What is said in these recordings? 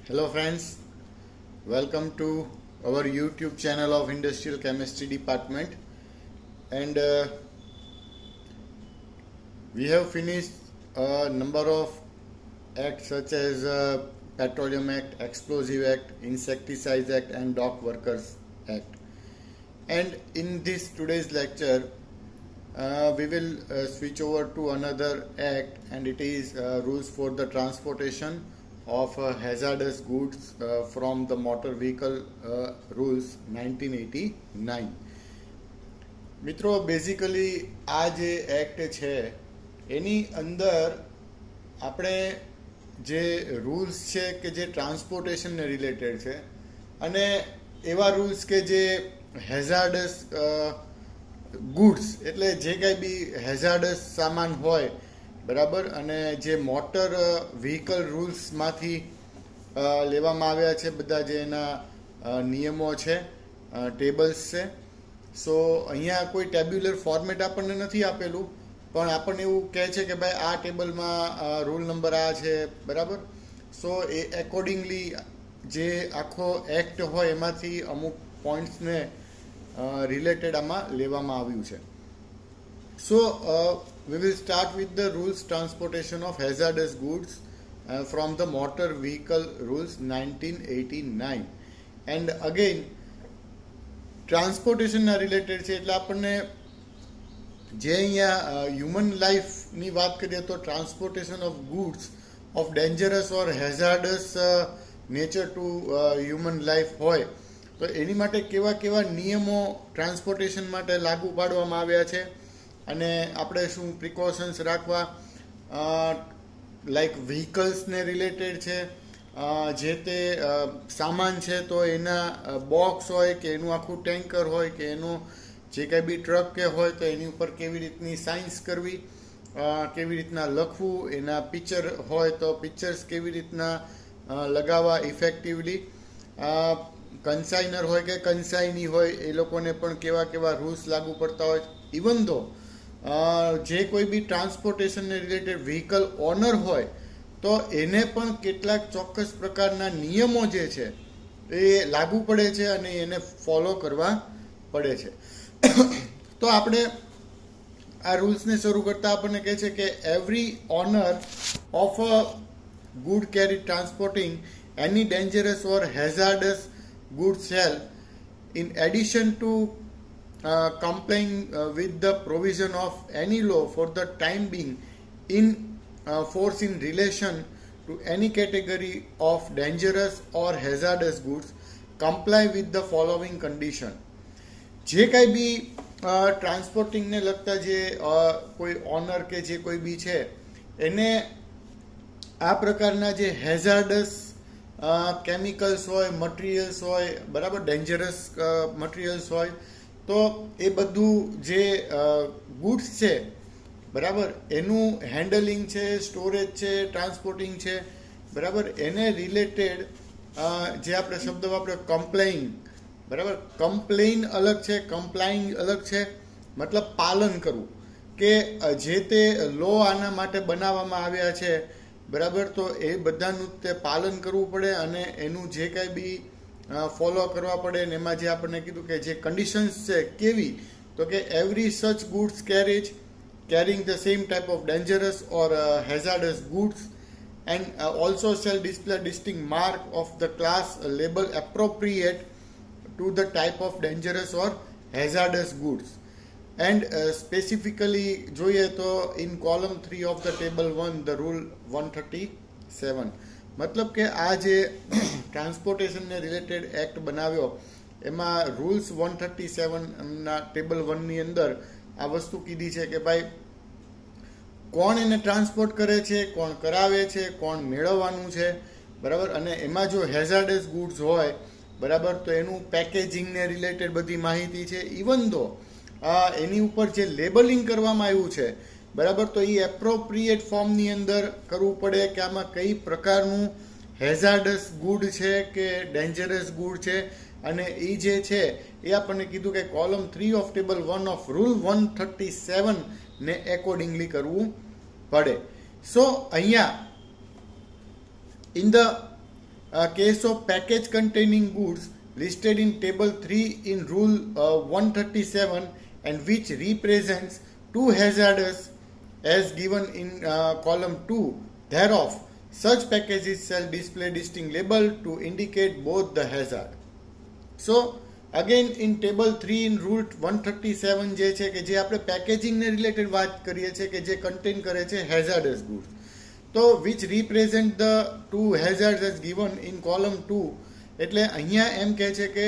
Hello friends, welcome to our YouTube channel of Industrial Chemistry Department, and we have finished a number of acts such as Petroleum Act, Explosive Act, Insecticides Act and Dock Workers Act. And in this today's lecture we will switch over to another act, and it is rules for the transportation of hazardous goods from the motor vehicle rules 1989. મિત્રો basically આ જે act છે એની અંદર આપણે જે rules છે કે જે ટ્રાન્સપોર્ટેશનને રિલેટેડ છે અને એવા રૂલ્સ કે જે હેઝાર્ડસ ગુડ્સ એટલે જે કાંઈ બી હેઝાર્ડસ સામાન હોય બરાબર, અને જે મોટર વ્હીકલ રૂલ્સમાંથી લેવામાં આવ્યા છે, બધા જે એના નિયમો છે, ટેબલ્સ છે. સો અહીંયા કોઈ ટેબ્યુલર ફોર્મેટ આપણને નથી આપેલું, પણ આપણને એવું કહે છે કે ભાઈ આ ટેબલમાં રૂલ નંબર આ છે બરાબર. સો એ એકોર્ડિંગલી જે આખો એક્ટ હોય એમાંથી અમુક પોઈન્ટ્સને રિલેટેડ આમાં લેવામાં આવ્યું છે. So we will start with the rules transportation of hazardous goods from the motor vehicle rules 1989. And again transportation ના રિલેટેડ છે એટલે આપણને જે અહીંયા હ્યુમન લાઈફની વાત કરીએ તો transportation of goods of dangerous or hazardous nature to human life હોય તો એની માટે કેવા કેવા નિયમો ટ્રાન્સપોર્ટેશન માટે લાગુ પાડવામાં આવ્યા છે અને આપણે શું પ્રિકોશન્સ રાખવા, લાઈક વ્હીકલ્સને રિલેટેડ છે, જે તે સામાન છે તો એના બોક્સ હોય કે એનું આખું ટેન્કર હોય કે એનું જે કાંઈ બી ટ્રક કે હોય તો એની ઉપર કેવી રીતની સાયન્સ કરવી, કેવી રીતના લખવું, એના પિક્ચર હોય તો પિક્ચર્સ કેવી રીતના લગાવવા ઇફેક્ટિવલી, કન્સાઇનર હોય કે કન્સાઇની હોય એ લોકોને પણ કેવા કેવા રૂલ્સ લાગુ પડતા હોય. ઇવન ધો જે કોઈ બી ટ્રાન્સપોર્ટેશનને રિલેટેડ વ્હીકલ ઓનર હોય તો એને પણ કેટલાક ચોક્કસ પ્રકારના નિયમો જે છે એ લાગુ પડે છે અને એને ફોલો કરવા પડે છે. તો આપણે આ રૂલ્સને શરૂ કરતા આપણને કહે છે કે every honour of a good carry transporting any dangerous or hazardous goods shall, in addition to complying with the provision of any law for the time being in force in relation to any category of dangerous or hazardous goods, comply with the following condition. જે કાંઈ બી ટ્રાન્સપોર્ટિંગને લગતા જે કોઈ honour કે જે કોઈ બી છે એને આ પ્રકારના જે હેઝાર્ડસ કેમિકલ્સ હોય, મટીરિયલ્સ હોય બરાબર, ડેન્જરસ મટીરિયલ્સ હોય તો એ બધું જે ગુડ્સ છે બરાબર એનું હેન્ડલિંગ છે, સ્ટોરેજ છે, ટ્રાન્સપોર્ટિંગ છે બરાબર, એને રિલેટેડ જે આપણે શબ્દ વાપર્યો કમ્પ્લેઇંગ બરાબર. કમ્પ્લેઇન અલગ છે, કમ્પ્લાઇંગ અલગ છે, મતલબ પાલન કરવું કે જે તે લો આના માટે બનાવવામાં આવ્યા છે બરાબર, તો એ બધાનું તે પાલન કરવું પડે અને એનું જે કાંઈ બી ફોલો કરવા પડે. ને એમાં જે આપણને કીધું કે જે કન્ડિશન્સ છે કેવી, તો કે every such goods carrying the same type of dangerous or hazardous goods and also shall display distinct mark of the class label appropriate to the type of dangerous or hazardous goods. And specifically જોઈએ તો in column 3 of the table 1 the rule 137, મતલબ કે આ જે ટ્રાન્સપોર્ટેશનને related act બનાવ્યો એમાં rules 137ના table 1ની અંદર આ વસ્તુ કીધી છે કે ભાઈ કોણ એને ટ્રાન્સપોર્ટ કરે છે, કોણ કરાવે છે, કોણ મેળવવાનું છે બરાબર, અને એમાં જો હેઝાર્ડસ ગુડ્સ હોય બરાબર તો એનું પેકેજિંગને રિલેટેડ બધી માહિતી છે. ઇવન ધો એની ઉપર જે લેબલિંગ કરવામાં આવ્યું છે બરાબર, તો એ એપ્રોપ્રિએટ ફોર્મની અંદર કરવું પડે કે આમાં કઈ પ્રકારનું હેઝાર્ડસ ગુડ છે કે ડેન્જરસ ગુડ છે, અને એ જે છે એ આપણને કીધું કે column 3 of table 1 of rule 137 ને એકોર્ડિંગલી કરવું પડે. સો અહીંયા in the case of package containing goods listed in table 3 in rule 137 and which represents two hazards as given in column 2 thereof, such packages shall display distinct label to indicate both the hazard. So again in table 3 in rule 137 જે છે કે જે આપણે packaging ને related વાત કરીએ છીએ કે જે કન્ટેન કરે છે hazardous goods, તો which represent the two hazards as given in column 2, એટલે અહીંયા એમ કહે છે કે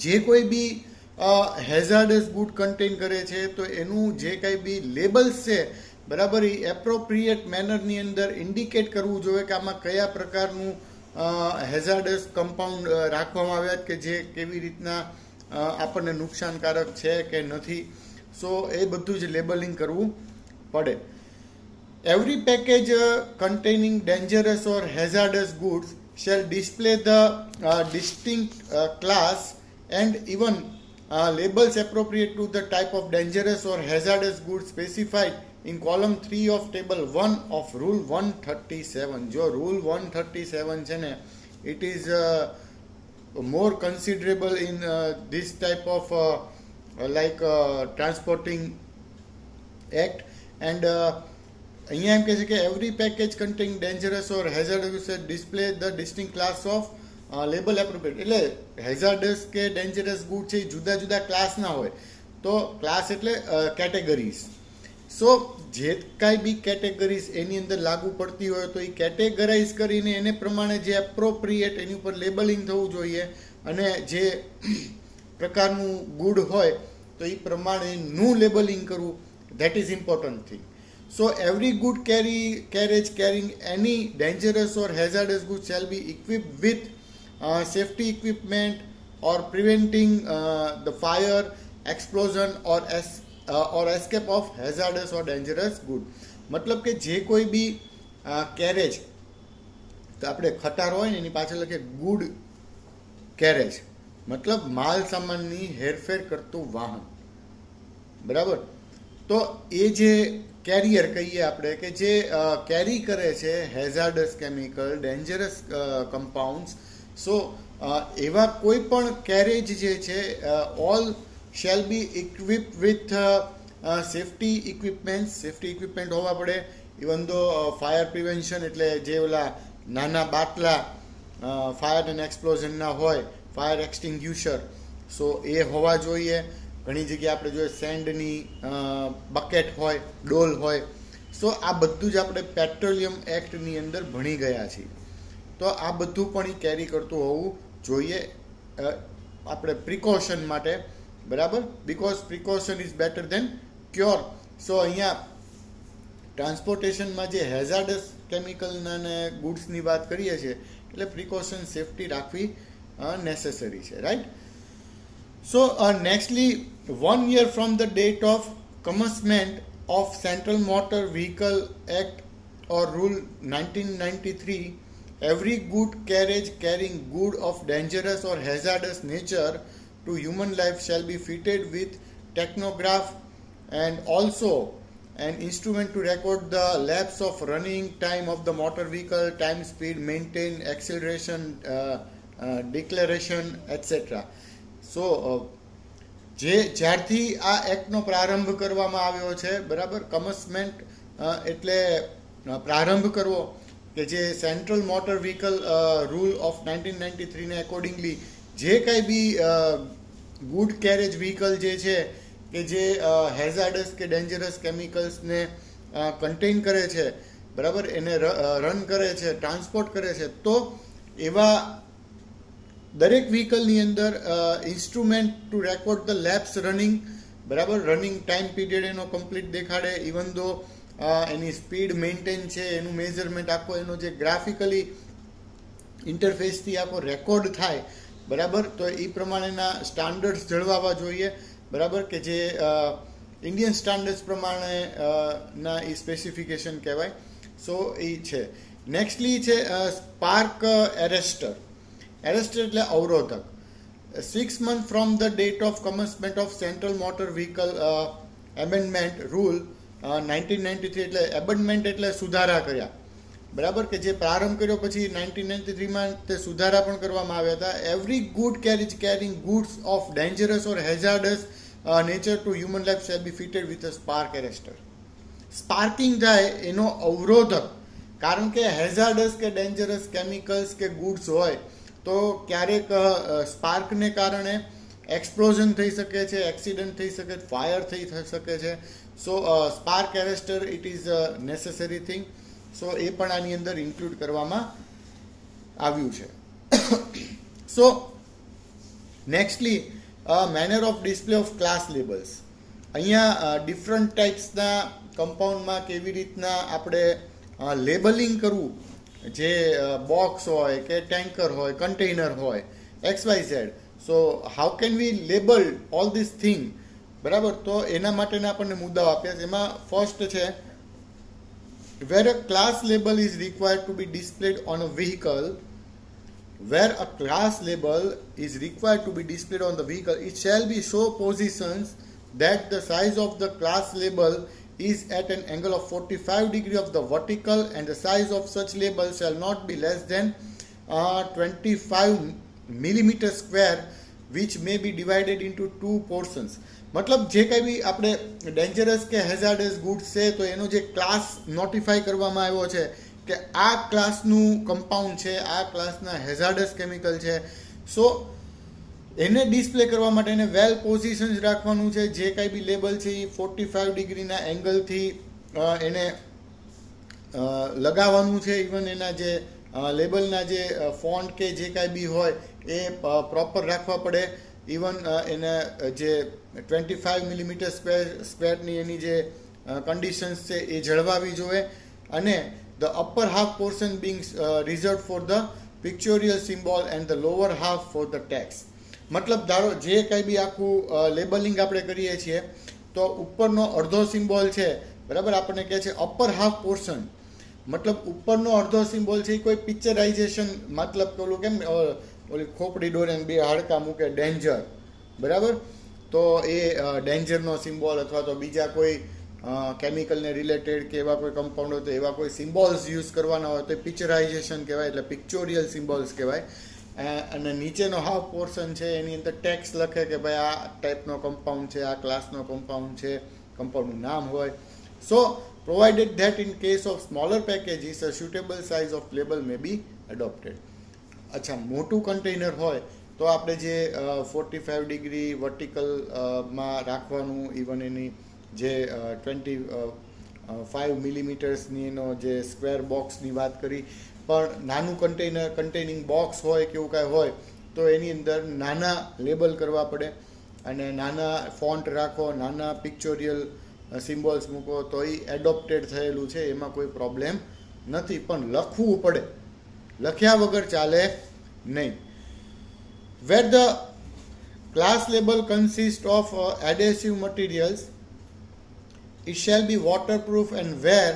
જે કોઈ બી hazardous good કન્ટેન કરે છે તો એનું જે કંઈ બી લેબલ્સ છે બરાબર એ એપ્રોપ્રિએટ મેનરની અંદર ઇન્ડિકેટ કરવું જોઈએ કે આમાં કયા પ્રકારનું હેઝાર્ડસ કમ્પાઉન્ડ રાખવામાં આવ્યા કે જે કેવી રીતના આપણને નુકસાનકારક છે કે નથી. સો એ બધું જ લેબલિંગ કરવું પડે. Every package containing dangerous or hazardous goods shall display the distinct class and even labels appropriate to the type of dangerous or hazardous goods specified in column 3 of table 1 of rule 137. જો rule 137 છે ને it is more considerable in this type of transporting act, and અહીંયા એમ કહે છે કે every package containing dangerous or hazardous display the distinct class of label appropriate. એટલે hazardous કે dangerous good છે એ જુદા જુદા ક્લાસના હોય, તો ક્લાસ એટલે કેટેગરીઝ. સો જે કાંઈ બી કેટેગરીઝ એની અંદર લાગુ પડતી હોય તો એ કેટેગરાઇઝ કરીને એને પ્રમાણે જે એપ્રોપ્રિએટ એની ઉપર લેબલિંગ થવું જોઈએ, અને જે પ્રકારનું ગુડ હોય તો એ પ્રમાણેનું લેબલિંગ કરવું, that is important thing. So every good carriage carrying any dangerous or hazardous goods shall be equipped with safety equipment or preventing the fire, explosion or escape of hazardous or dangerous good. મતલબ કે જે કોઈ બી carriage, તો આપણે ખટાર હોય ને એની પાછળ લખે ગુડ કેરેજ, મતલબ માલ સામાનની હેરફેર કરતું વાહન, બરાબર. તો એ જે કેરિયર કહીએ આપણે કે જે કેરી કરે છે હેઝાર્ડસ કેમિકલ, ડેન્જરસ કમ્પાઉન્ડ્સ, સો એવા કોઈ પણ કેરેજ જે છે all shall be equipped with safety equipment હોવા પડે. ઇવન ધો ફાયર પ્રિવેન્શન, એટલે જે ઓલા નાના બાટલા ફાયર એન્ડ એક્સપ્લોઝનના હોય, ફાયર એક્સટિંગ્યુશર, સો એ હોવા જોઈએ. ઘણી જગ્યાએ આપણે જોઈએ સેન્ડની બકેટ હોય, ડોલ હોય. સો આ બધું જ આપણે પેટ્રોલિયમ એક્ટની અંદર ભણી ગયા છીએ, તો આ બધું પણ એ કેરી કરતું હોવું જોઈએ આપણે પ્રિકોશન માટે, બરાબર. Because precaution is better than cure. So અહીંયા ટ્રાન્સપોર્ટેશનમાં જે હેઝાર્ડસ કેમિકલના ને ગુડ્સની વાત કરીએ છીએ એટલે પ્રિકોશન સેફટી રાખવી નેસેસરી છે, right. So nextly, 1 year from the date of commencement of Central Motor Vehicle Act or Rule 1993, every good carriage carrying good of dangerous or hazardous nature to human life shall be fitted with tachograph and also an instrument to record the lapse of running time of the motor vehicle, time, speed, maintain, acceleration, declaration, etc. સો જ્યારથી આ એક્ટનો પ્રારંભ કરવામાં આવ્યો છે, બરાબર, કમસમેન્ટ એટલે પ્રારંભ કરવો, કે જે central motor vehicle rule of 1993 accordingly જે કાંઈ બી ગુડ કેરેજ વ્હીકલ જે છે કે જે હેઝાર્ડસ કે ડેન્જરસ કેમિકલ્સને કન્ટેન કરે છે, બરાબર, એને રન કરે છે, ટ્રાન્સપોર્ટ કરે છે, તો એવા દરેક વ્હીકલની અંદર instrument to record the laps running, બરાબર, રનિંગ ટાઈમ પીરિયડ એનો કમ્પ્લીટ દેખાડે, ઇવન ધો એની સ્પીડ મેન્ટેન છે, એનું મેઝરમેન્ટ આખો એનો જે ગ્રાફિકલી ઇન્ટરફેસથી આખો રેકોર્ડ થાય, બરાબર. તો એ પ્રમાણેના સ્ટાન્ડર્ડ્સ જળવાવા જોઈએ, બરાબર, કે જે ઇન્ડિયન સ્ટાન્ડર્ડ્સ પ્રમાણે ના એ સ્પેસિફિકેશન કહેવાય. સો એ છે. નેક્સ્ટલી છે સ્પાર્ક એરેસ્ટર. એરેસ્ટર એટલે અવરોધક. 6 months from the date of commencement of Central Motor Vehicle Amendment Rule 1993, એટલે એમેન્ડમેન્ટ એટલે સુધારા કર્યા, બરાબર, કે જે પ્રારંભ કર્યો પછી 1993માં તે સુધારા પણ કરવામાં આવ્યા હતા. Every good carriage carrying goods of dangerous or hazardous nature to human life shall be fitted with a spark arrester. Sparking થાય એનો અવરોધક, કારણ કે હેઝાર્ડસ કે ડેન્જરસ કેમિકલ્સ કે ગુડ્સ હોય તો ક્યારેક સ્પાર્કને કારણે એક્સપ્લોઝન થઈ શકે છે, એક્સિડન્ટ થઈ શકે, ફાયર થઈ શકે છે. So spark arrester it is a necessary thing. So એ પણ આની અંદર ઇન્ક્લુડ કરવામાં આવ્યું છે. So nextly manner of display of class labels. અહીંયા ડિફરન્ટ ટાઈપ્સના કમ્પાઉન્ડમાં કેવી રીતના આપણે લેબલિંગ કરવું, જે બોક્સ હોય કે ટેન્કર હોય, કન્ટેનર હોય, XYZ. So how can we label all this thing, બરાબર. તો એના માટેના આપણને મુદ્દાઓ આપ્યા છે. એમાં ફર્સ્ટ છે, where a class label is required to be displayed on a vehicle, where a class label is required to be displayed on the vehicle, it shall be so positions that the size of the class label is at an angle of 45 degree of the vertical, and the size of such label shall not be less than 25 millimeter square, which may be divided into two portions. મતલબ જે કંઈ બી આપણે dangerous કે hazardous goods છે તો એનો જે class notify કરવામાં આવ્યો છે કે આ ક્લાસનું કમ્પાઉન્ડ છે, આ ક્લાસના હેઝાર્ડસ કેમિકલ છે. સો એને ડિસ્પ્લે કરવા માટે એને વેલ પોઝિશન રાખવાનું છે. જે કાંઈ બી લેબલ છે એ 45 ડિગ્રીના એંગલથી એને લગાવવાનું છે. ઇવન એના જે લેબલના જે ફોન્ટ કે જે કાંઈ બી હોય એ પ્રોપર રાખવા પડે. ઇવન એના જે 25 મિલીમીટર સ્ક્વેરની એની જે કન્ડિશન્સ છે એ જળવાવી જોઈએ. અને the upper half portion being reserve for the pictorial symbol and the lower half for the text. મતલબ ધારો જે કંઈ બી આખું લેબલિંગ આપણે કરીએ છીએ તો ઉપરનો અડધો સિમ્બોલ છે, બરાબર, આપણને કહે છે અપર હાફ પોર્શન. મતલબ ઉપરનો અડધો સિમ્બોલ છે એ કોઈ પિક્ચરાઇઝેશન, મતલબ પેલું કેમ ઓલી ખોપડી દોરે બે હાડકા મૂકે ડેન્જર, બરાબર, તો એ ડેન્જરનો સિમ્બોલ અથવા તો બીજા કોઈ કેમિકલને રિલેટેડ કે એવા કોઈ કમ્પાઉન્ડ હોય તો એવા કોઈ સિમ્બોલ્સ યુઝ કરવાના હોય તો પિક્ચરાઇઝેશન કહેવાય, એટલે પિક્ચોરિયલ સિમ્બોલ્સ કહેવાય. અને નીચેનો હાફ પોર્શન છે એની અંદર ટેક્સ્ટ લખે કે ભાઈ આ ટાઈપનો કમ્પાઉન્ડ છે, આ ક્લાસનો કમ્પાઉન્ડ છે, કમ્પાઉન્ડનું નામ હોય. સો provided that in case of smaller packages a suitable size of label may be adopted. અચ્છા, મોટું કન્ટેનર હોય તો આપણે જે 45 ડિગ્રી વર્ટિકલમાં રાખવાનું, ઇવન એની જે 25 મિલીમીટર્સની એનો જે સ્ક્વેર બોક્સની વાત કરી, પણ નાનું કન્ટેનિંગ બોક્સ હોય કે એવું કાંઈ હોય તો એની અંદર નાના લેબલ કરવા પડે અને નાના ફોન્ટ રાખો, નાના પિક્ચોરિયલ સિમ્બોલ્સ મૂકો તો એ એડોપ્ટેડ થયેલું છે, એમાં કોઈ પ્રોબ્લેમ નથી. પણ લખવું પડે, લખ્યા વગર ચાલે નહીં. Where the class label consists of adhesive materials, it shall be waterproof, and where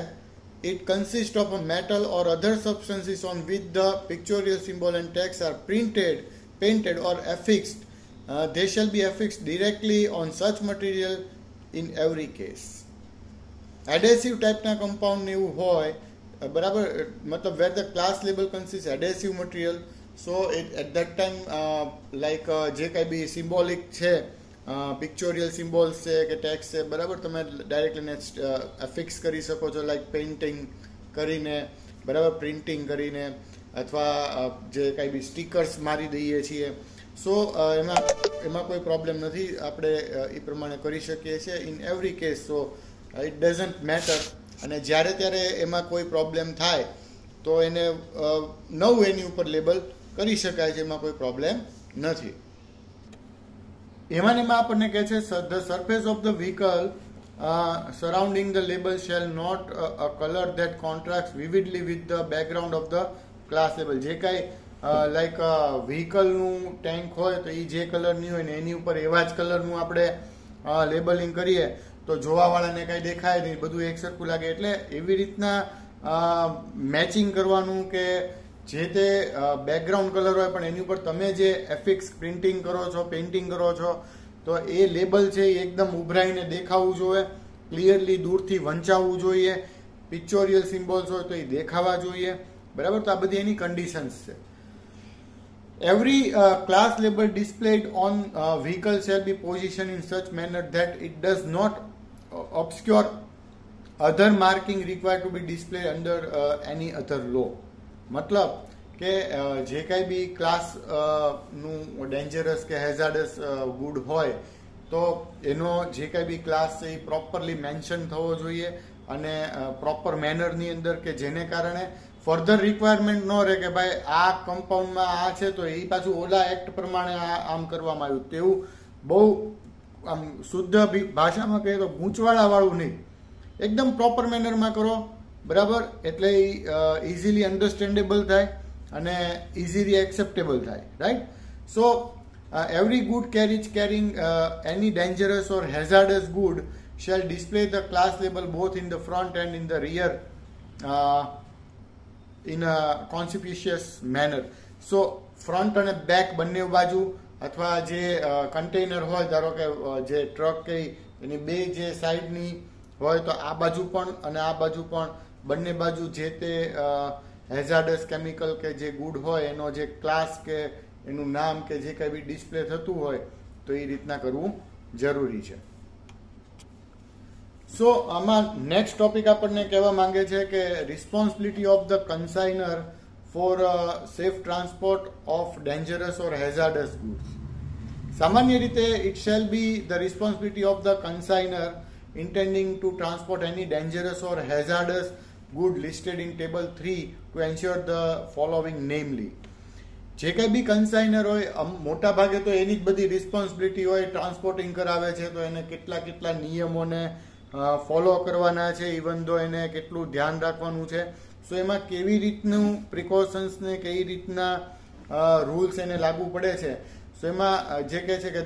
it consists of a metal or other substances on which the pictorial symbol and text are painted or affixed, they shall be affixed directly on such material in every case. Adhesive ટાઈપના compound એવું હોય, બરાબર, મતલબ where the class label consists adhesive material, so at that time like જે કાંઈ બી symbolic છે, પિક્ચોરિયલ symbols છે કે ટેક્સ્ટ છે, બરાબર, તમે ડાયરેક્ટ એને અફિક્સ કરી શકો છો, લાઈક પેઇન્ટિંગ કરીને, બરાબર, પ્રિન્ટિંગ કરીને, અથવા જે કાંઈ બી સ્ટીકર્સ મારી દઈએ છીએ. સો એમાં કોઈ પ્રોબ્લેમ નથી, આપણે એ પ્રમાણે કરી શકીએ છીએ in every case. So it doesn't matter. અને જ્યારે ત્યારે એમાં કોઈ પ્રોબ્લેમ થાય તો એને નવું એની ઉપર લેબલ કરી શકાય છે, એમાં કોઈ પ્રોબ્લેમ નથી. એમાં આપણને કહે છે the surface of the vehicle surrounding the label shall not a colour that contract vividly with the background of the class label. જે કાંઈ લાઈક વ્હીકલનું ટેન્ક હોય તો એ જે કલરની હોય ને એની ઉપર એવા જ કલરનું આપણે લેબલિંગ કરીએ તો જોવાવાળાને કાંઈ દેખાય નહીં, બધું એક સરખું લાગે. એટલે એવી રીતના મેચિંગ કરવાનું કે જે તે બેકગ્રાઉન્ડ કલર હોય પણ એની ઉપર તમે જે એફિક્સ પ્રિન્ટિંગ કરો છો, પેઇન્ટિંગ કરો છો, તો એ લેબલ છે એ એકદમ ઉભરાઈને દેખાવું જોઈએ, ક્લિયરલી દૂરથી વંચાવવું જોઈએ. પિક્ચોરિયલ સિમ્બોલ્સ હોય તો એ દેખાવા જોઈએ, બરાબર. તો આ બધી એની કન્ડિશન્સ છે. Every class label displayed on vehicle shall be positioned in such manner that it does not obscure other marking required to be displayed under any other law. મતલબ કે જે કાંઈ બી ક્લાસ નું ડેન્જરસ કે હેઝાર્ડસ ગુડ હોય તો એનો જે કાંઈ બી ક્લાસ છે એ પ્રોપરલી મેન્શન થવો જોઈએ અને પ્રોપર મેનરની અંદર, કે જેને કારણે ફર્ધર રિક્વાયરમેન્ટ ન રહે કે ભાઈ આ કમ્પાઉન્ડમાં આ છે તો એ પાછું ઓલા એક્ટ પ્રમાણે આમ કરવામાં આવ્યું. તેવું બહુ આમ શુદ્ધ ભાષામાં કહીએ તો ગૂંચવાડા વાળું નહીં, એકદમ પ્રોપર મેનરમાં કરો, બરાબર. એટલે ઇઝીલી અન્ડરસ્ટેન્ડેબલ થાય અને ઇઝીલી એક્સેપ્ટેબલ થાય, right. So every good carriage carrying any dangerous or hazardous good shall display the class label both in the front and in the rear in a conspicuous manner. So front અને back બંને બાજુ, અથવા જે container હોય, ધારો કે જે truck કે એની બે જે સાઈડની હોય તો આ બાજુ પણ અને આ બાજુ પણ બંને બાજુ જે તે હેઝાર્ડસ કેમિકલ કે જે ગુડ હોય એનો જે ક્લાસ કે એનું નામ કે જે કંઈ બી ડિસ્પ્લે થતું હોય તો એ રીતના કરવું જરૂરી છે. સો આમાં નેક્સ્ટ ટોપિક આપણને કહેવા માંગે છે કે responsibility of the consignor for safe transport of dangerous or hazardous goods. સામાન્ય રીતે it shall be the responsibility of the consignor intending to transport any dangerous or hazardous good listed in table 3 to ensure the following, namely. જે કંઈ બી કન્સાઇનર હોય મોટા ભાગે તો એની જ બધી રિસ્પોન્સિબિલિટી હોય, ટ્રાન્સપોર્ટિંગ કરાવે છે તો એને કેટલા નિયમોને ફોલો કરવાના છે, ઇવન દો એને કેટલું ધ્યાન રાખવાનું છે. સો એમાં કેવી રીતનું પ્રિકોશન્સ ને કેવી રીતના રૂલ્સ એને લાગુ પડે છે. સો એમાં જે કહે છે કે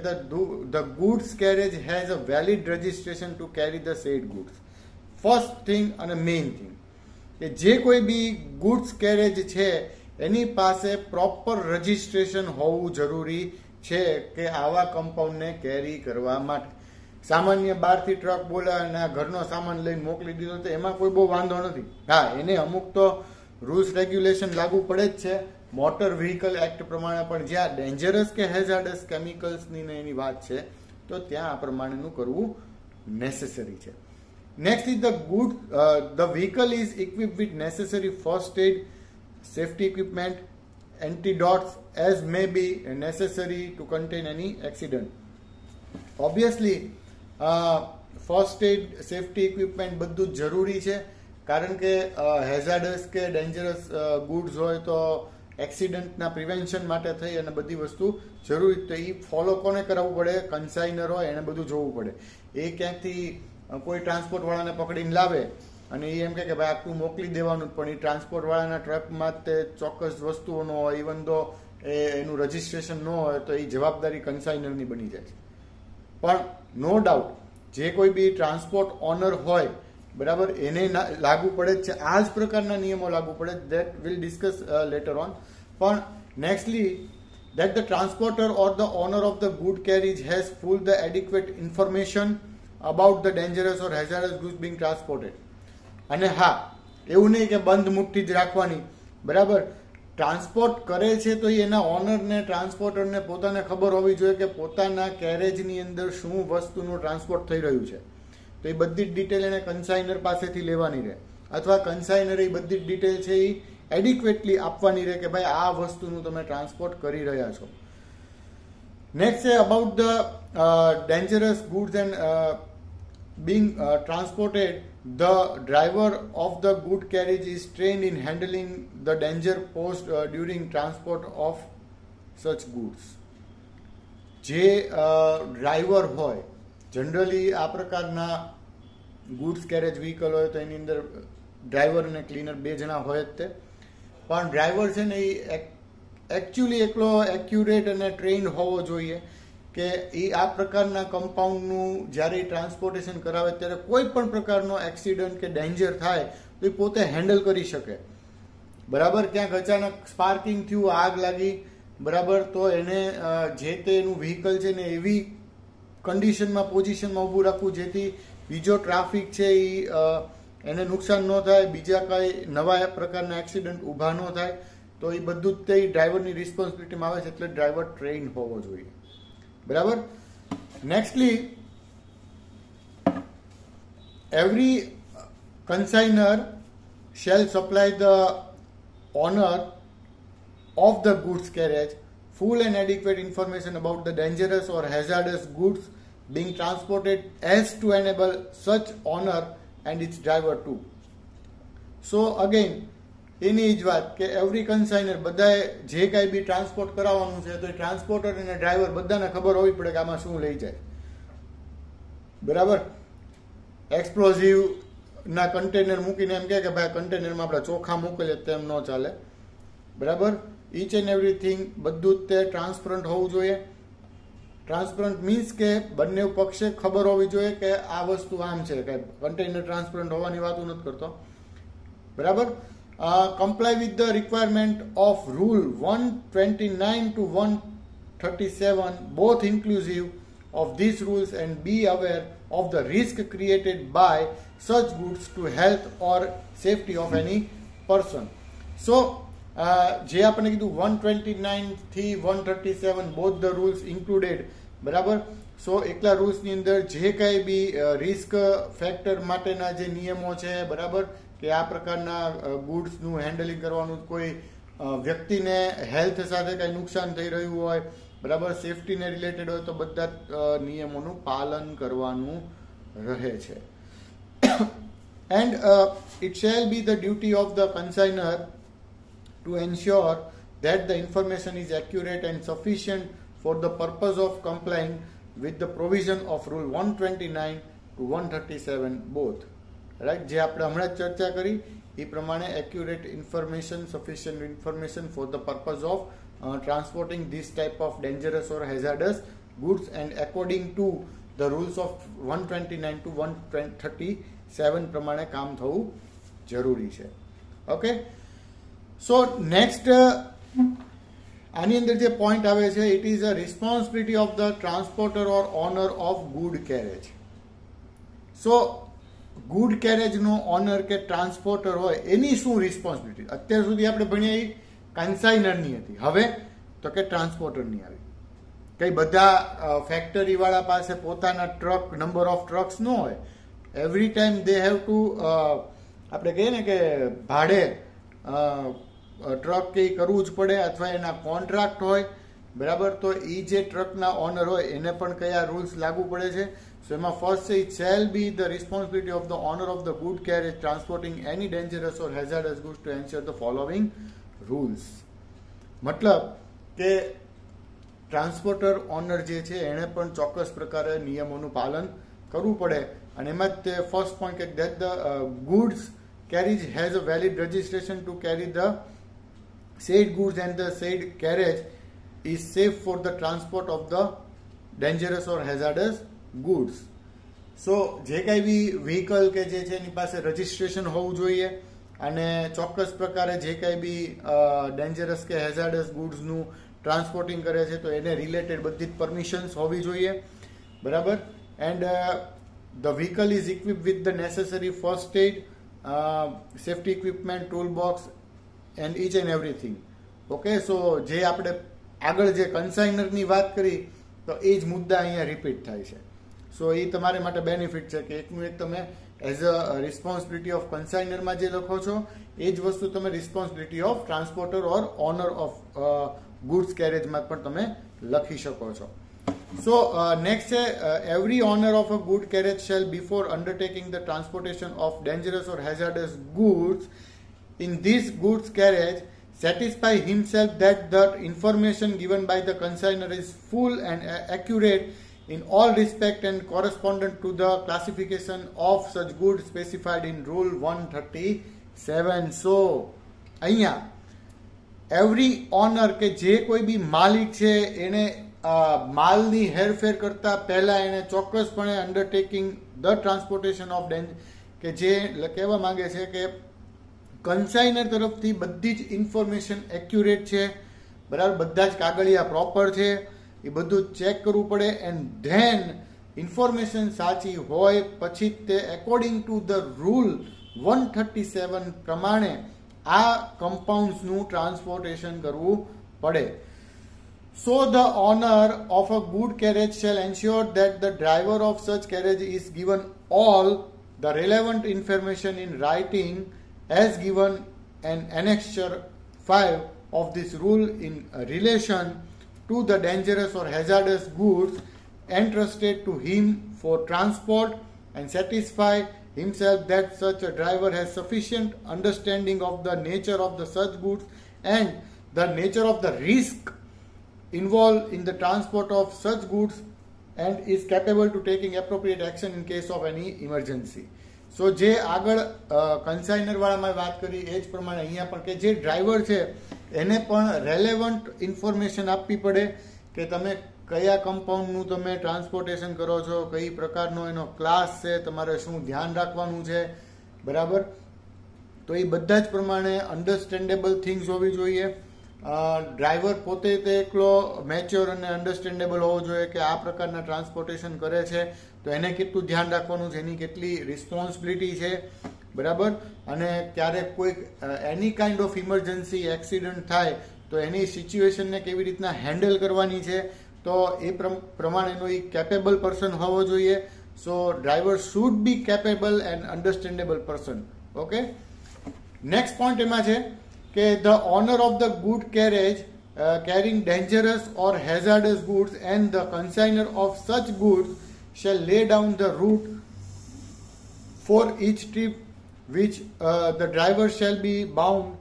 the goods carriage has a valid registration to carry the said goods. First thing અને મેઇન થિંગ કે જે કોઈ બી ગુડ્સ કેરેજ છે એની પાસે પ્રોપર રજિસ્ટ્રેશન હોવું જરૂરી છે કે આવા કમ્પાઉન્ડને કેરી કરવા માટે. સામાન્ય બહારથી ટ્રક બોલાવે અને ઘરનો સામાન લઈને મોકલી દીધો તો એમાં કોઈ બહુ વાંધો નથી. હા, એને અમુક તો રૂલ્સ રેગ્યુલેશન લાગુ પડે જ છે મોટર વ્હીકલ એક્ટ પ્રમાણે, પણ જ્યાં ડેન્જરસ કે હેઝાર્ડસ કેમિકલ્સની એની વાત છે તો ત્યાં આ પ્રમાણેનું કરવું નેસેસરી છે. Next is the vehicle is equipped with necessary first add, safety equipment, antidotes as may be necessary to contain any accident. Obviously first aid, safety equipment બધું જ જરૂરી છે, કારણ કે હેઝાર્ડસ કે ડેન્જરસ ગુડ્સ હોય તો એક્સિડન્ટના પ્રિવેન્શન માટે થઈ અને બધી વસ્તુ જરૂરી. તો એ ફોલો કોને કરાવવું પડે? કન્સાઇનર હોય એને બધું જોવું પડે. એ ક્યાંકથી કોઈ ટ્રાન્સપોર્ટ વાળાને પકડીને લાવે અને એ એમ કે ભાઈ આટલું મોકલી દેવાનું, પણ એ ટ્રાન્સપોર્ટ વાળાના ટ્રકમાં તે ચોક્કસ વસ્તુઓ ન હોય, ઇવન દો એનું રજિસ્ટ્રેશન ન હોય તો એ જવાબદારી કન્સાઇનરની બની જાય છે. પણ નો ડાઉટ જે કોઈ બી ટ્રાન્સપોર્ટ ઓનર હોય, બરાબર, એને લાગુ પડે જ છે, આ જ પ્રકારના નિયમો લાગુ પડે. That will discuss letter on. પણ નેક્સ્ટલી that the transporter or the owner of the good carriage has full the adequate information about the dangerous or hazardous goods being transported. અને હા, એવું નહીં કે બંધ મુઠ્ઠી જ રાખવાની, બરાબર. ટ્રાન્સપોર્ટ કરે છે તો એના ઓનરને, ટ્રાન્સપોર્ટરને પોતાને ખબર હોવી જોઈએ કે પોતાના કેરેજની અંદર શું વસ્તુનું ટ્રાન્સપોર્ટ થઈ રહ્યું છે. તો એ બધી જ ડિટેલ એને કન્સાઇનર પાસેથી લેવાની રહે, અથવા કન્સાઇનર એ બધી જ ડિટેલ છે એ એડિક્વેટલી આપવાની રહે કે ભાઈ આ વસ્તુનું તમે ટ્રાન્સપોર્ટ કરી રહ્યા છો. નેક્સ્ટ છે about the dangerous goods and being transported, the driver of the good carriage is trained in handling the danger posed during transport of such goods. જે ડ્રાઈવર હોય, જનરલી આ પ્રકારના ગુડ્સ કેરેજ વ્હીકલ હોય તો એની અંદર driver અને cleaner બે જણા હોય જ તે. પણ ડ્રાઈવર છે ને એ એકચ્યુઅલી એકલો એક્યુરેટ અને ટ્રેન્ડ હોવો જોઈએ કે એ આ પ્રકારના કમ્પાઉન્ડનું જ્યારે ટ્રાન્સપોર્ટેશન કરાવે ત્યારે કોઈ પણ પ્રકારનો એક્સિડન્ટ કે ડેન્જર થાય તો એ પોતે હેન્ડલ કરી શકે, બરાબર. ક્યાંક અચાનક સ્પાર્કિંગ થયું, આગ લાગી, બરાબર, તો એને જે તે એનું વ્હીકલ છે ને એવી કન્ડિશનમાં, પોઝિશનમાં ઊભું રાખવું જેથી બીજો ટ્રાફિક છે એ એને નુકસાન ન થાય, બીજા કઈ નવા પ્રકારના એક્સિડન્ટ ઊભા ન થાય, તો એ બધું જ તે ડ્રાઈવરની રિસ્પોન્સિબિલિટીમાં આવે છે. એટલે ડ્રાઈવર ટ્રેન હોવો જોઈએ. બરાબર. નેક્સ્ટલી, every consignor shall supply the owner of the goods carriage full and adequate information about the dangerous or hazardous goods being transported as to enable such owner and its driver too. So again, એની જ વાત કે every કન્સાઇનર, બધાએ જે કાંઈ બી transport કરાવવાનું છે તો એ transporter અને ડ્રાઈવર બધાને ખબર હોવી પડે કે આમાં શું લઈ જાય. બરાબર. એક્સપ્લોઝિવ ના કન્ટેનર મૂકીને એમ કે ભાઈ કન્ટેનરમાં આપણે ચોખા મોકલીએ, તેમ ન ચાલે. બરાબર. ઈચ એન્ડ એવરીથિંગ બધું જ તે ટ્રાન્સપરન્ટ હોવું જોઈએ. ટ્રાન્સપરન્ટ મીન્સ કે બંને પક્ષે ખબર હોવી જોઈએ કે આ વસ્તુ આમ છે, કે કન્ટેનર ટ્રાન્સપરન્ટ હોવાની વાત નથી કરતો. બરાબર. Comply with the requirement of Rule 129 to 137, both inclusive of these rules, and be aware of the risk created by such goods to health or safety of any person. So, જે આપણે કીધું 129 થી 137 both the rules included. બરાબર. સો એકલા રૂલ્સની અંદર જે કાંઈ બી risk factor માટેના જે નિયમો છે, બરાબર, કે આ પ્રકારના ગુડ્સનું હેન્ડલિંગ કરવાનું, કોઈ વ્યક્તિને હેલ્થ સાથે કાંઈ નુકસાન થઈ રહ્યું હોય, બરાબર, સેફટીને રિલેટેડ હોય, તો બધા નિયમોનું પાલન કરવાનું રહે છે. And it shall be the duty of the consignor to ensure that the information is accurate and sufficient for the purpose of complying with the provision of Rule 129 to 137 both. Right? જે આપણે હમણાં જ ચર્ચા કરી એ પ્રમાણે accurate information, sufficient information for the purpose of transporting this type of dangerous or hazardous goods, and according to the rules of 129 to 137 પ્રમાણે કામ થવું જરૂરી છે. ઓકે. સો નેક્સ્ટ, આની અંદર જે પોઈન્ટ આવે છે, it is a responsibility of the transporter or owner of good carriage. So good કેરેજનો ઓનર કે ટ્રાન્સપોર્ટર હોય એની શું રિસ્પોન્સિબિલિટી? અત્યાર સુધી આપણે ભણ્યા એ કન્સાઇનરની હતી, હવે તો કે ટ્રાન્સપોર્ટરની આવી. કઈ બધા ફેક્ટરી વાળા પાસે પોતાના ટ્રક, નંબર ઓફ ટ્રક્સ ન હોય. Every time they have to, આપણે કહીએ ને કે ભાડે ટ્રક કે કરવું જ પડે, અથવા એના કોન્ટ્રાક્ટ હોય. બરાબર. તો એ જે ટ્રકના ઓનર હોય એને પણ કયા રૂલ્સ લાગુ પડે છે? સો એમાં ફર્સ્ટ છે, it shall be the responsibility of the owner of the good carriage transporting any dangerous or hazardous goods two ensure the following rules. મતલબ કે ટ્રાન્સપોર્ટર ઓનર જે છે એણે પણ ચોક્કસ પ્રકારે નિયમોનું પાલન કરવું પડે. અને એમાં જ તે ફર્સ્ટ પોઈન્ટ કે that the goods carriage has a valid registration to carry the said goods, and the said carriage is safe for the transport of the dangerous or hazardous goods. So જે કાંઈ બી vehicle કે જે છે એની પાસે registration હોવું જોઈએ, અને ચોક્કસ પ્રકારે જે કાંઈ બી ડેન્જરસ કે હેઝાર્ડસ ગુડ્સનું ટ્રાન્સપોર્ટિંગ કરે છે તો એને રિલેટેડ બધી જ પરમિશન્સ હોવી જોઈએ. બરાબર. And the vehicle is equipped with the necessary first aid, safety equipment, tool box and each and everything. Okay. So જે આપણે આગળ જે કન્સાઇનરની વાત કરી તો એ જ મુદ્દા અહીંયા રિપીટ થાય છે. સો એ તમારા માટે બેનિફિટ છે કે એકનું એક તમે એઝ અ રિસ્પોન્સિબિલિટી ઓફ કન્સાઇનરમાં જે લખો છો એ જ વસ્તુ તમે responsibility of transporter or owner of goods કેરેજમાં પણ તમે લખી શકો છો. So next છે, every owner of a good carriage shall, before undertaking the transportation of dangerous or hazardous goods in this goods carriage, satisfy himself that the information given by the consignor is full and accurate in all respect and correspondent to the classification of such goods specified in Rule 137. So અહીંયા every owner કે જે કોઈ બી માલિક છે એને માલની હેરફેર કરતા પહેલા એને ચોક્કસપણે અંડરટેકિંગ ધ ટ્રાન્સપોર્ટેશન ઓફ કે જે કહેવા માંગે છે કે કન્સાઇનર તરફથી બધી જ ઇન્ફોર્મેશન એક્યુરેટ છે, બરાબર, બધા જ કાગળિયા પ્રોપર છે, એ બધું ચેક કરવું પડે. એન્ડ ધેન ઇન્ફોર્મેશન સાચી હોય પછી તે એકોર્ડિંગ ટુ ધ રૂલ 137 પ્રમાણે આ કમ્પાઉન્ડ્સનું ટ્રાન્સપોર્ટેશન કરવું પડે. So the owner of a good carriage shall ensure that the driver of such carriage is given all the relevant information in writing as given in Annexure 5 of this rule in relation to the dangerous or hazardous goods entrusted to him for transport, and satisfy himself that such a driver has sufficient understanding of the nature of the such goods and the nature of the risk involved in the transport of such goods and is capable to taking appropriate action in case of any emergency. સો જે આગળ કન્સાઇનર વાળામાં વાત કરી એ જ પ્રમાણે અહીંયા પણ કે જે ડ્રાઈવર છે એને પણ રેલેવન્ટ ઇન્ફોર્મેશન આપવી પડે કે તમે કયા કમ્પાઉન્ડનું તમે ટ્રાન્સપોર્ટેશન કરો છો, કઈ પ્રકારનો એનો ક્લાસ છે, તમારે શું ધ્યાન રાખવાનું છે, બરાબર. તો એ બધા જ પ્રમાણે અન્ડરસ્ટેન્ડેબલ થિંગ્સ હોવી જોઈએ. ડ્રાઈવર પોતે તે એકલો મેચ્યોર અને અન્ડરસ્ટેન્ડેબલ હોવો જોઈએ કે આ પ્રકારના ટ્રાન્સપોર્ટેશન કરે છે તો એને કેટલું ધ્યાન રાખવાનું છે, એની કેટલી રિસ્પોન્સિબિલિટી છે, બરાબર. અને ક્યારેક કોઈ એની કાઇન્ડ ઓફ ઇમરજન્સી એક્સિડન્ટ થાય તો એની સિચ્યુએશનને કેવી રીતના હેન્ડલ કરવાની છે, તો એ પ્રમાણેનો એ કેપેબલ પર્સન હોવો જોઈએ. So driver should be capable and understandable person. Okay, next point એમાં છે કે the owner of the good carriage carrying dangerous or hazardous goods and the consignor of such goods shall lay down the route for each trip which the driver shall be bound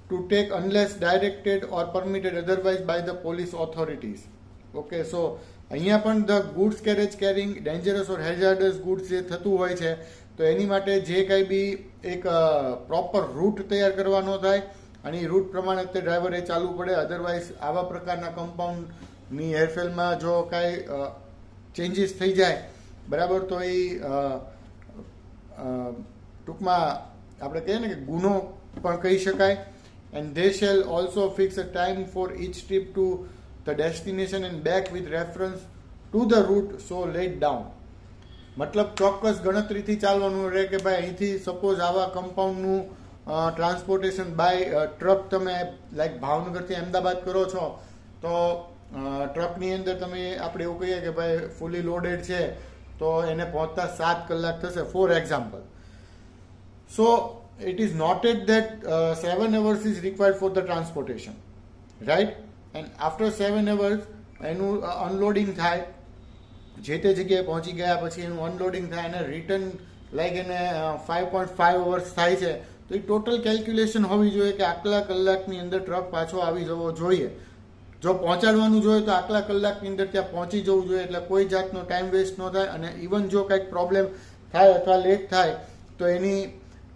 to take unless directed or permitted otherwise by the police authorities. Okay, so અહીંયા પણ the goods carriage carrying dangerous or hazardous goods જે થતું હોય છે તો એની માટે જે કંઈ બી એક પ્રોપર રૂટ તૈયાર કરવાનો થાય અને એ રૂટ પ્રમાણે તે ડ્રાઈવરે ચાલવું પડે. અધરવાઇઝ આવા પ્રકારના કમ્પાઉન્ડની હેરફેરમાં જો કાંઈ ચેન્જીસ થઈ જાય, બરાબર, તો એ ટૂંકમાં આપણે કહીએ ને કે ગુનો પણ કહી શકાય. And they shall also fix a time for each trip to the destination and back with reference to the route so laid down. મતલબ ચોક્કસ ગણતરીથી ચાલવાનું રહે કે ભાઈ અહીંથી સપોઝ આવા કમ્પાઉન્ડનું ટ્રાન્સપોર્ટેશન બાય ટ્રક તમે લાઈક ભાવનગરથી અમદાવાદ કરો છો તો ટ્રકની અંદર તમે આપણે એવું કહીએ કે ભાઈ ફૂલી લોડેડ છે તો એને પહોંચતા 7 કલાક થશે, for example. So it is noted that 7 hours is required for the transportation, right. And after 7 hours એનું અનલોડિંગ થાય, જે તે જગ્યાએ પહોંચી ગયા પછી એનું અનલોડિંગ થાય અને રિટર્ન લાઈક એને 5.5 hours થાય છે. તો એ ટોટલ કેલ્ક્યુલેશન હોવી જોઈએ કે આટલા કલાકની અંદર ટ્રક પાછો આવી જવો જોઈએ. જો પહોંચાડવાનું જોઈએ તો આટલા કલાકની અંદર ત્યાં પહોંચી જવું જોઈએ, એટલે કોઈ જાતનો ટાઈમ વેસ્ટ ન થાય. અને ઇવન જો કંઈક પ્રોબ્લેમ થાય અથવા લેટ થાય તો એની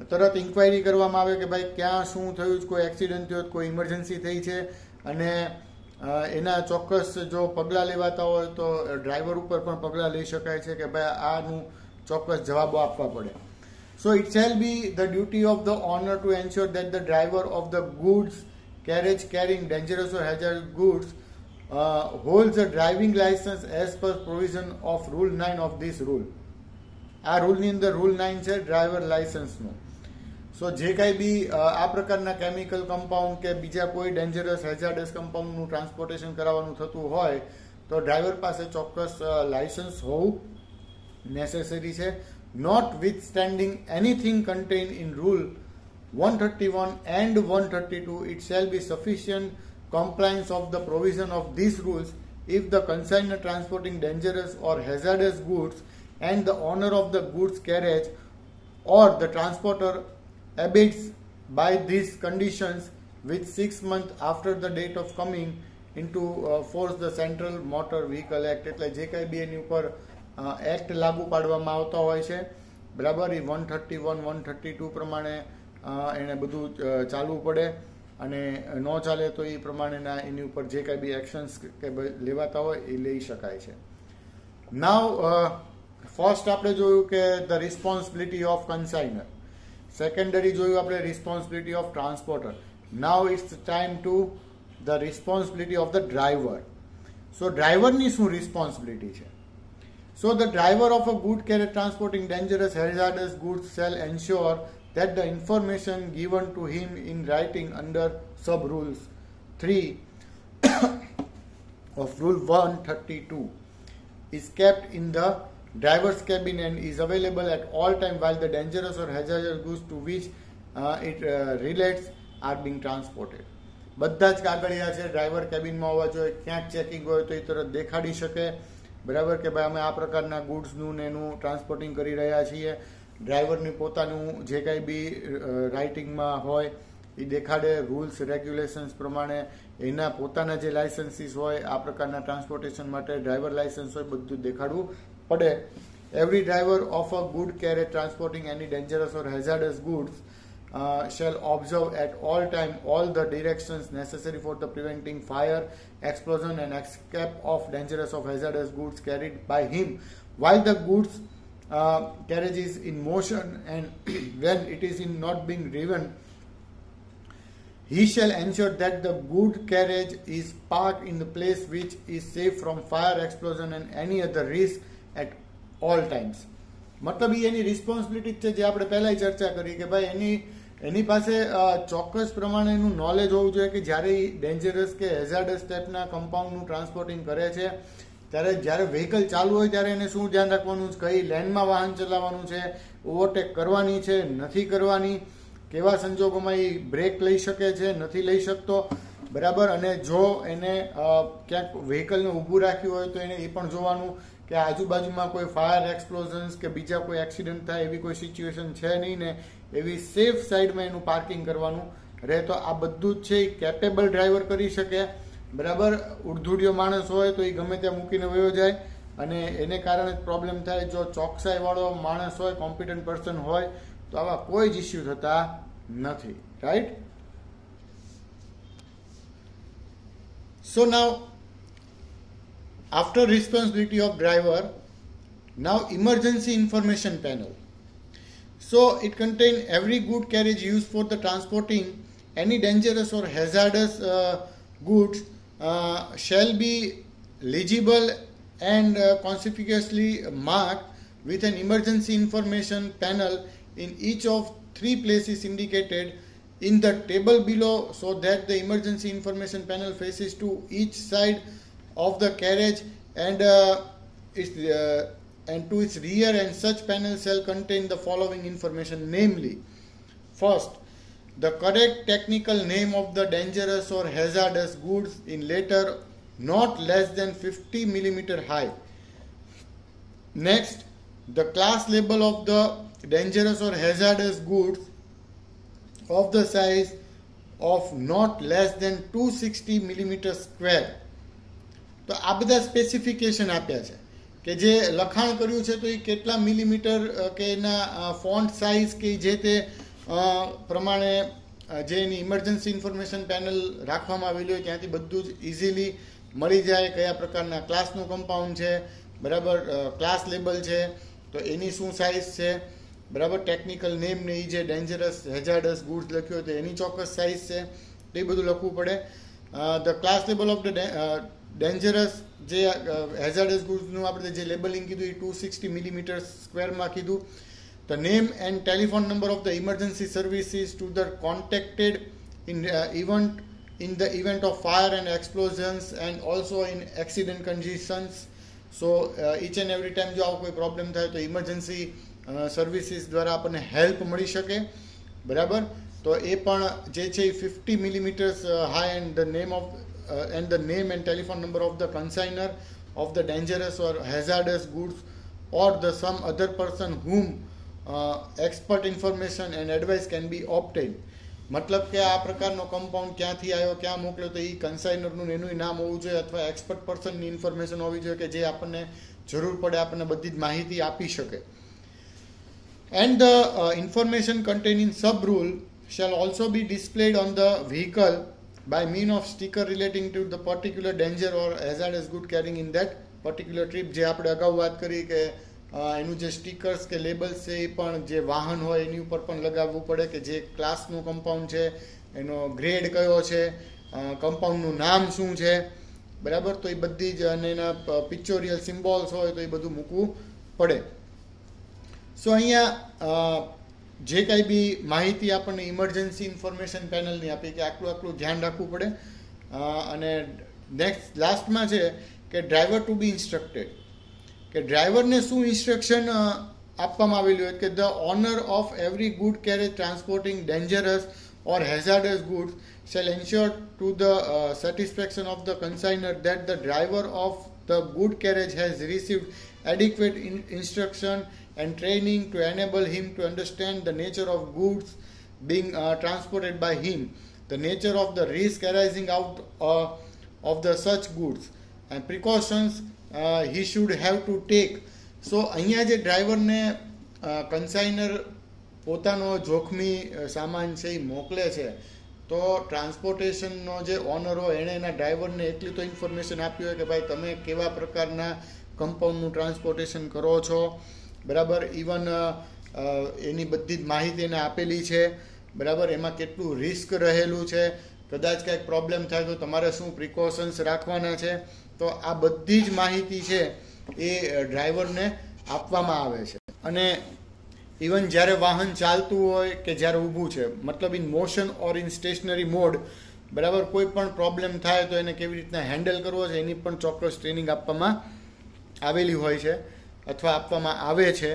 તરત ઇન્ક્વાયરી કરવામાં આવે કે ભાઈ ક્યાં શું થયું, કોઈ એક્સિડન્ટ થયો, કોઈ ઇમરજન્સી થઈ છે, અને એના ચોક્કસ જો પગલાં લેવાતા હોય તો ડ્રાઈવર ઉપર પણ પગલાં લઈ શકાય છે કે ભાઈ આનું ચોક્કસ જવાબો આપવા પડે. So it shall be the duty of the owner to ensure that the driver of the goods carriage carrying dangerous or hazardous goods holds a driving license as per provision of Rule 9 of this rule. આ રૂલની અંદર rule 9 છે driver લાયસન્સનું. સો જે કાંઈ બી આ પ્રકારના chemical compound કે બીજા કોઈ ડેન્જરસ હેઝાર્ડસ કમ્પાઉન્ડનું ટ્રાન્સપોર્ટેશન કરાવવાનું થતું હોય તો ડ્રાઈવર પાસે ચોક્કસ લાયસન્સ હોવું નેસેસરી છે. Notwithstanding anything contained in Rule 131 and 132, it shall be sufficient compliance of the provision of these rules if the consignor transporting dangerous or hazardous goods and the owner of the goods carriage or the transporter abates by these conditions with 6 months after the date of coming into force the Central Motor Vehicle Act. એટલે જે કંઈ બી એની ઉપર act લાગુ પાડવામાં આવતા હોય છે, બરાબર, એ 131, 132 પ્રમાણે એને બધું ચાલવું પડે. અને ન ચાલે તો એ પ્રમાણેના એની ઉપર જે કાંઈ બી એક્શન્સ કે લેવાતા હોય એ લઈ શકાય છે. નાવ ફર્સ્ટ આપણે જોયું કે the responsibility of consignor, secondary જોયું આપણે responsibility of transporter. Now it's time to the responsibility of the driver. So ડ્રાઈવરની શું રિસ્પોન્સિબિલિટી છે? So the driver of a good carriage transporting dangerous hazardous goods shall ensure that the information given to him in writing under sub rules 3 of rule 132 is kept in the driver's cabin and is available at all time while the dangerous or hazardous goods to which it relates are being transported. બધા જ કાગળિયા છે driver કેબિનમાં હોવા જોઈએ, ક્યાંક checking હોય તો એ તરત દેખાડી શકે, બરાબર, કે ભાઈ અમે આ પ્રકારના ગુડ્સનું ને એનું ટ્રાન્સપોર્ટિંગ કરી રહ્યા છીએ. ડ્રાઈવરની પોતાનું જે કાંઈ બી રાઇટિંગમાં હોય એ દેખાડે, રૂલ્સ રેગ્યુલેશન્સ પ્રમાણે એના પોતાના જે લાયસન્સીસ હોય આ પ્રકારના ટ્રાન્સપોર્ટેશન માટે ડ્રાઈવર લાયસન્સ હોય બધું દેખાડવું પડે. Every driver of a good carriage transporting any dangerous or hazardous goods shall observe at all time all the directions necessary for the preventing fire, explosion and escape of dangerous or hazardous goods carried by him while the goods carriage is in motion and when it is in not being driven. He shall ensure that the good carriage is parked in the place which is safe from fire, explosion and any other risk at all times. મતલબ એની responsibility છે જે આપણે પહેલા ચર્ચા કરી કે ભાઈ એની પાસે ચોક્કસ પ્રમાણેનું નોલેજ હોવું જોઈએ કે જ્યારે ડેન્જરસ કે હેઝાર્ડસ ટાઈપના કમ્પાઉન્ડનું ટ્રાન્સપોર્ટિંગ કરે છે ત્યારે જ્યારે વ્હીકલ ચાલુ હોય ત્યારે એને શું ધ્યાન રાખવાનું છે, કઈ લેનમાં વાહન ચલાવવાનું છે, ઓવરટેક કરવાની છે નથી કરવાની, કેવા સંજોગોમાં એ બ્રેક લઈ શકે છે નથી લઈ શકતો, બરાબર. અને જો એને ક્યાંક વ્હીકલને ઊભું રાખ્યું હોય તો એને એ પણ જોવાનું કે આજુબાજુમાં કોઈ ફાયર એક્સપ્લોઝન્સ કે બીજા કોઈ એક્સિડન્ટ થાય એવી કોઈ સિચ્યુએશન છે નહીં ને એવી સેફ સાઈડમાં એનું પાર્કિંગ કરવાનું રહે. તો આ બધું જ છે એ કેપેબલ ડ્રાઈવર કરી શકે, બરાબર. ઉડધુડિયો માણસ હોય તો એ ગમે ત્યાં મૂકીને વયો જાય અને એને કારણે પ્રોબ્લેમ થાય. જો ચોકસાઈવાળો માણસ હોય, કોમ્પિટન્ટ પર્સન હોય તો આવા કોઈ જ ઇસ્યુ થતા નથી, right. So now after responsibility of driver, now emergency information panel. So it contains every good carriage used for the transporting any dangerous or hazardous goods shall be legible and conspicuously marked with an emergency information panel in each of 3 places indicated in the table below, so that the emergency information panel faces to each side of the carriage and to its rear, and such panel shall contain the following information, namely, first, the correct technical name of the dangerous or hazardous goods in letter not less than 50 millimeter high. Next, the class label of the dangerous or hazardous goods of the size of not less than 260 millimeter square. તો આ બધા specification આપ્યા છે કે જે લખાણ કર્યું છે તો એ કેટલા મિલીમીટર કે એના ફોન્ટ સાઇઝ કે જે તે પ્રમાણે જે એની ઇમરજન્સી ઇન્ફોર્મેશન પેનલ રાખવામાં આવેલી હોય ત્યાંથી બધું જ ઇઝીલી મળી જાય. કયા પ્રકારના ક્લાસનું કમ્પાઉન્ડ છે, બરાબર, ક્લાસ લેબલ છે તો એની શું સાઇઝ છે, બરાબર, ટેકનિકલ નેમ ને એ જે ડેન્જરસ હેઝાર્ડસ ગુડ્સ લખ્યું હોય તો એની ચોક્કસ સાઇઝ છે તો એ બધું લખવું પડે. The class label of the dangerous જે હેઝાર્ડસ ગુડ્સનું આપણે જે લેબલિંગ કીધું એ 260 મિલીમીટર સ્ક્વેરમાં કીધું. The name and telephone number of the emergency services to the contacted in the event of fire and explosions and also in accident conditions. So each and every time જો આવો કોઈ problem થાય તો emergency services દ્વારા આપણને help મળી શકે, બરાબર. તો એ પણ જે છે 50 મિલીમીટર્સ high and the name of and the name and telephone number of the consigner of the dangerous or hazardous goods or the some other person whom expert information and advice can be obtained. મતલબ કે આ પ્રકારનો compound ક્યાંથી આવ્યો, ક્યાં મોકલ્યો તો એ કન્સાઇનરનું એનું નામ હોવું જોઈએ અથવા એક્સપર્ટ પર્સનની ઇન્ફોર્મેશન હોવી જોઈએ કે જે આપણને જરૂર પડે આપણને બધી જ માહિતી આપી શકે. And the information contained in sub rule shall also be displayed on the vehicle by means of sticker relating to the particular danger or hazardous good carrying in that particular trip. જે આપણે અગાઉ વાત કરી કે એનું જે stickers કે labels છે એ પણ જે વાહન હોય એની ઉપર પણ લગાવવું પડે કે જે ક્લાસનું કમ્પાઉન્ડ છે, એનો ગ્રેડ કયો છે, કમ્પાઉન્ડનું નામ શું છે, બરાબર. તો એ બધી જ અને એના પિક્ચોરિયલ સિમ્બોલ્સ હોય તો એ બધું મૂકવું પડે. સો અહીંયા જે કાંઈ બી માહિતી આપણને ઇમરજન્સી ઇન્ફોર્મેશન પેનલની આપી કે આટલું ધ્યાન રાખવું પડે. અને નેક્સ્ટ લાસ્ટમાં છે કે ડ્રાઈવર ટુ બી ઇન્સ્ટ્રક્ટેડ, કે ડ્રાઈવરને શું ઇન્સ્ટ્રક્શન આપવામાં આવેલું હોય કે the owner of every good carriage transporting dangerous or hazardous goods shall ensure to the satisfaction of the consignor that the driver of the good carriage has received adequate instruction and training to enable him to understand the nature of goods being transported by him, the nature of the risk arising out of the such goods and precautions he should have to take. So અહીંયા જે ડ્રાઈવરને કન્સાઇનર પોતાનો જોખમી સામાન છે એ મોકલે છે, તો ટ્રાન્સપોર્ટેશનનો જે ઓનર હોય એણે એના ડ્રાઈવરને એટલી તો ઇન્ફોર્મેશન આપી હોય કે ભાઈ તમે કેવા પ્રકારના કમ્પાઉન્ડનું ટ્રાન્સપોર્ટેશન કરો છો, બરાબર. ઇવન એની બધી જ માહિતી એને આપેલી છે, બરાબર. એમાં કેટલું રિસ્ક રહેલું છે, કદાચ કંઈક પ્રોબ્લેમ થાય તો તમારે શું પ્રિકોશન્સ રાખવાના છે, તો આ બધી જ માહિતી છે એ ડ્રાઈવરને આપવામાં આવે છે. અને ઇવન જ્યારે વાહન ચાલતું હોય કે જ્યારે ઊભું છે, મતલબ in motion or in stationary mode, બરાબર, કોઈ પણ પ્રોબ્લેમ થાય તો એને કેવી રીતના હેન્ડલ કરવો છે એની પણ ચોક્કસ ટ્રેનિંગ આપવામાં આવેલી હોય છે અથવા આપવામાં આવે છે.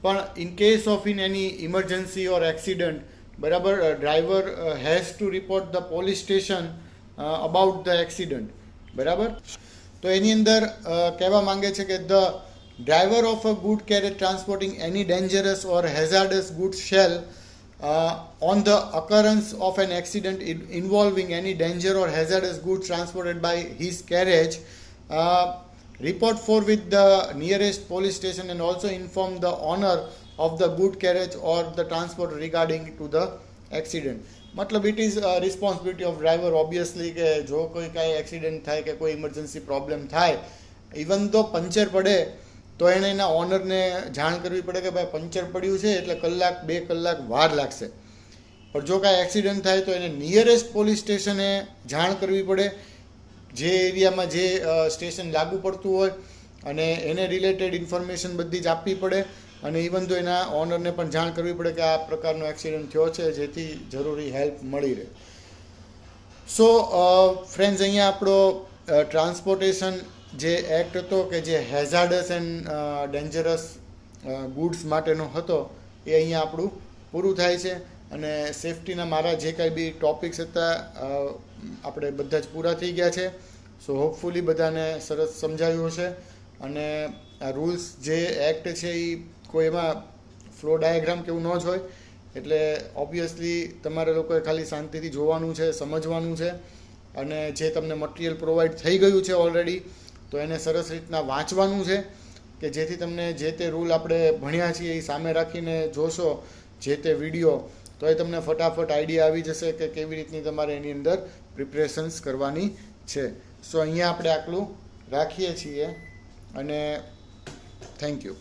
પણ in case of in any emergency or accident, બરાબર, driver has to report the police station about the accident, બરાબર. તો એની અંદર કહેવા માંગે છે કે the driver of a good carriage transporting any dangerous or hazardous goods shall on the occurrence of an accident involving any danger or hazardous goods transported by his carriage report forthwith the nearest police station and also inform the owner of the good carriage or the transport regarding to the accident. મતલબ it is responsibility of driver obviously કે જો કોઈ કાંઈ accident થાય કે કોઈ emergency problem થાય, even તો પંચર પડે તો એણે એના ઓનરને જાણ કરવી પડે કે ભાઈ પંચર પડ્યું છે એટલે 1-2 કલાક વાર લાગશે. પણ જો કાંઈ એક્સિડન્ટ થાય તો એને નિયરેસ્ટ પોલીસ સ્ટેશને જાણ કરવી પડે, જે એરિયામાં જે સ્ટેશન લાગુ પડતું હોય, અને એને રિલેટેડ ઇન્ફોર્મેશન બધી જ આપવી પડે. અને ઇવન તો એના ઓનરને પણ જાણ કરવી પડે કે આ પ્રકારનો એક્સિડન્ટ થયો છે, જેથી જરૂરી હેલ્પ મળી રહે. સો ફ્રેન્ડ્સ, અહીંયા આપણો ટ્રાન્સપોર્ટેશન જે એક્ટ હતો કે જે હેઝાર્ડસ એન્ડ ડેન્જરસ ગુડ્સ માટેનો હતો એ અહીંયા આપણું પૂરું થાય છે. અને સેફટીના મારા જે કાંઈ બી ટોપિક્સ હતા આપણે બધા જ પૂરા થઈ ગયા છે. સો હોપફુલી બધાને સરસ સમજાયું હશે. અને આ રૂલ્સ જે એક્ટ છે એ કોઈ એમાં ફ્લો ડાયાગ્રામ કેવું ન જ હોય, એટલે ઓબ્વિયસલી તમારે લોકોએ ખાલી શાંતિથી જોવાનું છે, સમજવાનું છે. અને જે તમને મટીરિયલ પ્રોવાઈડ થઈ ગયું છે ઓલરેડી, તો એને સરસ રીતના વાંચવાનું છે કે જેથી તમને જે તે રૂલ આપણે ભણ્યા છીએ એ સામે રાખીને જોશો જે તે વિડીયો, તો એ તમને ફટાફટ આઈડિયા આવી જશે કે કેવી રીતની તમારે એની અંદર પ્રિપરેશન્સ કરવાની છે. સો અહીંયા આપણે આટલું રાખીએ છીએ અને થેન્ક યુ.